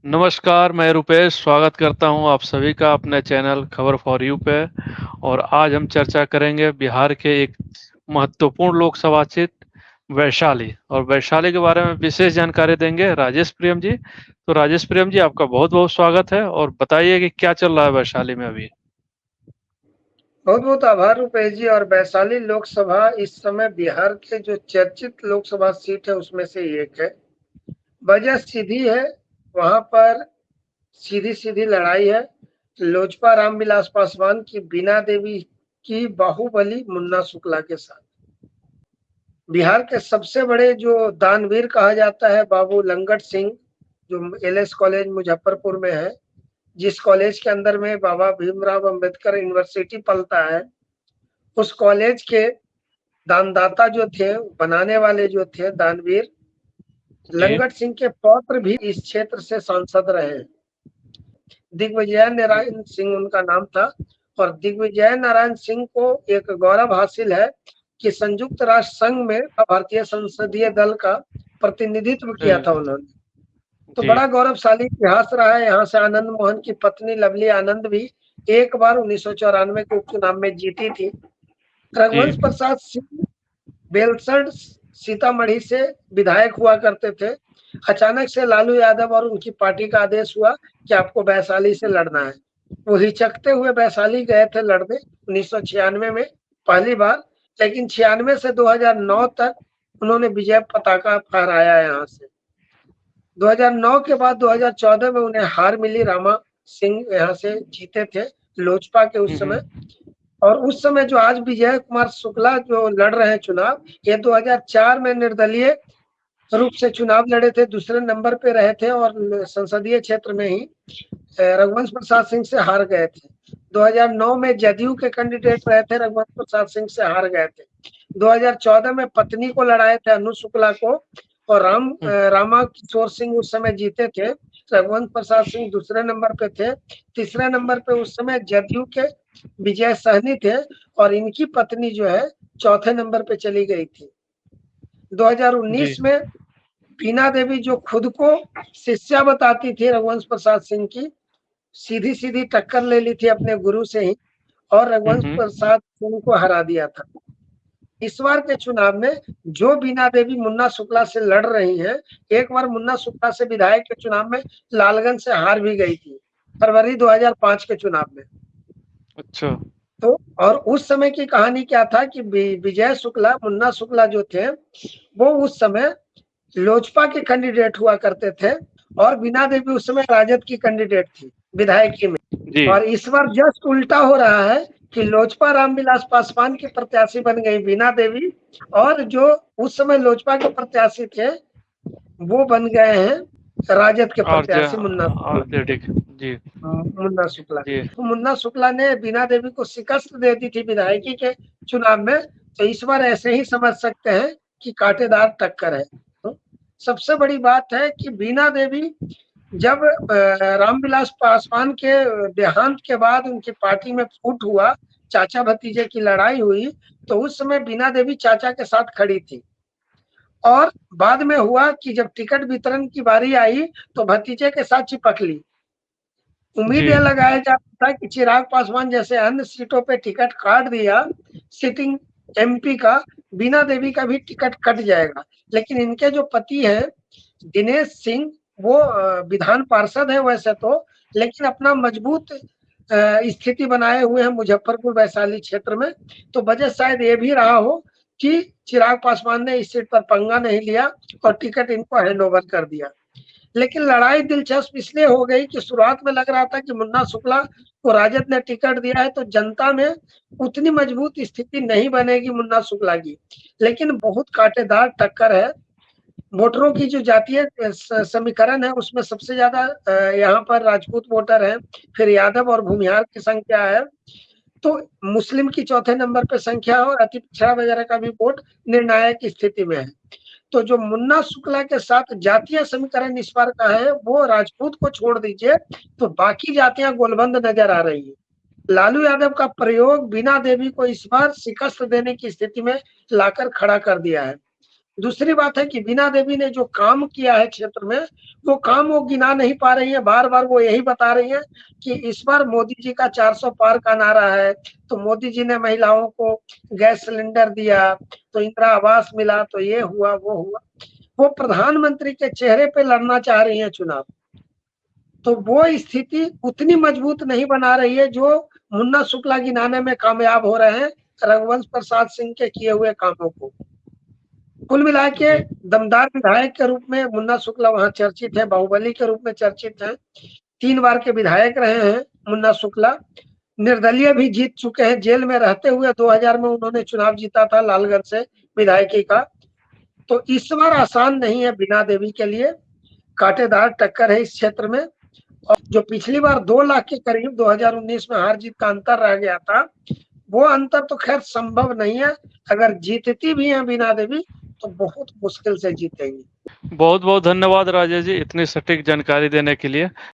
नमस्कार, मैं रुपेश स्वागत करता हूं आप सभी का अपने चैनल खबर फॉर यू पे। और आज हम चर्चा करेंगे बिहार के एक महत्वपूर्ण लोकसभा क्षेत्र वैशाली, और वैशाली के बारे में विशेष जानकारी देंगे राजेश प्रियम जी। तो राजेश प्रियम जी, आपका बहुत-बहुत स्वागत है और बताइए कि क्या चल रहा है वैशाली में अभी? बहुत बहुत आभार रुपेश जी। और वैशाली लोकसभा इस समय बिहार के जो चर्चित लोकसभा सीट है उसमें से एक है। वजह सीधी है, वहां पर सीधी सीधी लड़ाई है लोजपा रामविलास पासवान की बीना देवी की बाहुबली मुन्ना शुक्ला के साथ। बिहार के सबसे बड़े जो दानवीर कहा जाता है बाबू लंगट सिंह, जो एलएस कॉलेज मुजफ्फरपुर में है, जिस कॉलेज के अंदर में बाबा भीमराव अंबेडकर यूनिवर्सिटी पलता है, उस कॉलेज के दानदाता जो थे, बनाने वाले जो थे दानवीर, जी, लंगट सिंह के पौत्र भी इस क्षेत्र से सांसद रहे। दिग्विजय नारायण सिंह उनका नाम था। और दिग्विजय नारायण सिंह को एक गौरव हासिल है कि संयुक्त राष्ट्र संघ में भारतीय संसदीय दल का प्रतिनिधित्व किया था उन्होंने। तो जी, बड़ा गौरवशाली इतिहास रहा है। यहाँ से आनंद मोहन की पत्नी लवली आनंद भी एक बार 1994 के उपचुनाव में जीती थी। जी, रघुवंश प्रसाद सिंह बेलसंड सीतामढ़ी से विधायक हुआ करते थे। अचानक से लालू यादव और उनकी पार्टी का आदेश हुआ कि आपको वैशाली से लड़ना है। वो हिचकते हुए वैशाली गए थे लड़ने 1996 में पहली बार, लेकिन 96 से 2009 तक उन्होंने विजय पताका फहराया यहाँ से। 2009 के बाद 2014 में उन्हें हार मिली। रामा सिंह यहाँ से जीते थे, लोजपा के हुँ, उस समय। हुँ, और उस समय जो आज विजय कुमार शुक्ला जो लड़ रहे हैं चुनाव, ये 2004 में निर्दलीय रूप से चुनाव लड़े थे, दूसरे नंबर पे रहे थे और संसदीय क्षेत्र में ही रघुवंश प्रसाद सिंह से हार गए थे। 2009 में जदयू के कैंडिडेट रहे थे, रघुवंश प्रसाद सिंह से हार गए थे। 2014 में पत्नी को लड़ाए थे, अनु शुक्ला को, और हुँ, रामा किशोर सिंह उस समय जीते थे। रघुवंश प्रसाद सिंह दूसरे नंबर पे थे। तीसरे नंबर पे उस समय जदयू के विजय सहनी थे, और इनकी पत्नी जो है चौथे नंबर पे चली गई थी। 2019 जी, में बीना देवी, जो खुद को शिष्या बताती थी रघुवंश प्रसाद सिंह की, सीधी सीधी टक्कर ले ली थी अपने गुरु से ही, और हुँ, रघुवंश हुँ, प्रसाद सिंह को हरा दिया था। इस बार के चुनाव में जो बीना देवी मुन्ना शुक्ला से लड़ रही हैं, एक बार मुन्ना शुक्ला से विधायक के चुनाव में लालगंज से हार भी गई थी, फरवरी 2005 के चुनाव में। अच्छा, तो और उस समय की कहानी क्या था कि विजय शुक्ला, मुन्ना शुक्ला जो थे, वो उस समय लोजपा के कैंडिडेट हुआ करते थे, और बीना देवी उस समय राजद की कैंडिडेट थी विधायकी में। जी, और इस बार जस्ट उल्टा हो रहा है कि लोजपा रामविलास पासवान की प्रत्याशी बन गई बीना देवी, और जो उस समय लोजपा के प्रत्याशी थे वो बन गए हैं राजद के प्रत्याशी मुन्ना शुक्ला। आरजेडी जी, मुन्ना शुक्ला, जी, तो मुन्ना शुक्ला ने बीना देवी को शिकस्त दे दी थी विधायकी के चुनाव में। तो इस बार ऐसे ही समझ सकते हैं कि कांटेदार टक्कर है। तो सबसे बड़ी बात है कि बीना देवी जब रामविलास पासवान के देहांत के बाद उनकी पार्टी में फूट हुआ, चाचा भतीजे की लड़ाई हुई, तो उस समय बीना देवी चाचा के साथ खड़ी थी। और बाद में हुआ कि जब टिकट वितरण की बारी आई तो भतीजे के साथ चिपक ली। उम्मीद जी, यह लगाया जाता था कि चिराग पासवान जैसे अन्य सीटों पे टिकट काट दिया सिटिंग एमपी का, बीना देवी का भी टिकट कट जाएगा। लेकिन इनके जो पति हैं दिनेश सिंह, वो विधान पार्षद है वैसे तो, लेकिन अपना मजबूत स्थिति बनाए हुए हैं मुजफ्फरपुर वैशाली क्षेत्र में। तो वजह शायद ये भी रहा हो कि चिराग पासवान ने इस सीट पर पंगा नहीं लिया और टिकट इनको हैंड ओवर कर दिया। लेकिन लड़ाई दिलचस्प इसलिए हो गई कि शुरुआत में लग रहा था कि मुन्ना शुक्ला को राजद ने टिकट दिया है तो जनता में उतनी मजबूत स्थिति नहीं बनेगी मुन्ना शुक्ला की। लेकिन बहुत कांटेदार टक्कर है। वोटरों की जो जातीय समीकरण है उसमें सबसे ज्यादा यहाँ पर राजपूत वोटर है, फिर यादव और भूमिहार की संख्या है, तो मुस्लिम की चौथे नंबर पे संख्या और अति पिछड़ा वगैरह का भी वोट निर्णायक स्थिति में है। तो जो मुन्ना शुक्ला के साथ जातीय समीकरण इस बार का है वो राजपूत को छोड़ दीजिए तो बाकी जातियां गोलबंद नजर आ रही है। लालू यादव का प्रयोग बीना देवी को इस बार शिकस्त देने की स्थिति में लाकर खड़ा कर दिया है। दूसरी बात है कि बीना देवी ने जो काम किया है क्षेत्र में, वो काम वो गिना नहीं पा रही है। बार-बार वो यही बता रही हैं कि इस बार मोदी जी का 400 पार का नारा है, तो मोदी जी ने महिलाओं को गैस सिलेंडर दिया, तो इंदिरा आवास मिला, तो ये हुआ, वो हुआ। वो प्रधानमंत्री के चेहरे पे लड़ना चाह रही हैं चुनाव। तो वो स्थिति उतनी मजबूत नहीं बना रही है जो मुन्ना शुक्ला गिनाने में कामयाब हो रहे हैं रघुवंश प्रसाद सिंह के किए हुए कामों को। कुल मिला के दमदार विधायक के रूप में मुन्ना शुक्ला वहाँ चर्चित है, बाहुबली के रूप में चर्चित है। 3 बार के विधायक रहे हैं मुन्ना शुक्ला। निर्दलीय भी जीत चुके हैं, जेल में रहते हुए 2000 में उन्होंने चुनाव जीता था लालगंज से विधायकी का। तो इस बार आसान नहीं है बीना देवी के लिए, कांटेदार टक्कर है इस क्षेत्र में। और जो पिछली बार 2 लाख के करीब 2019 में हार जीत का अंतर रह गया था, वो अंतर तो खैर संभव नहीं है। अगर जीतती भी हैं बीना देवी तो बहुत मुश्किल से जीतेंगी। बहुत बहुत धन्यवाद राजेश जी इतनी सटीक जानकारी देने के लिए।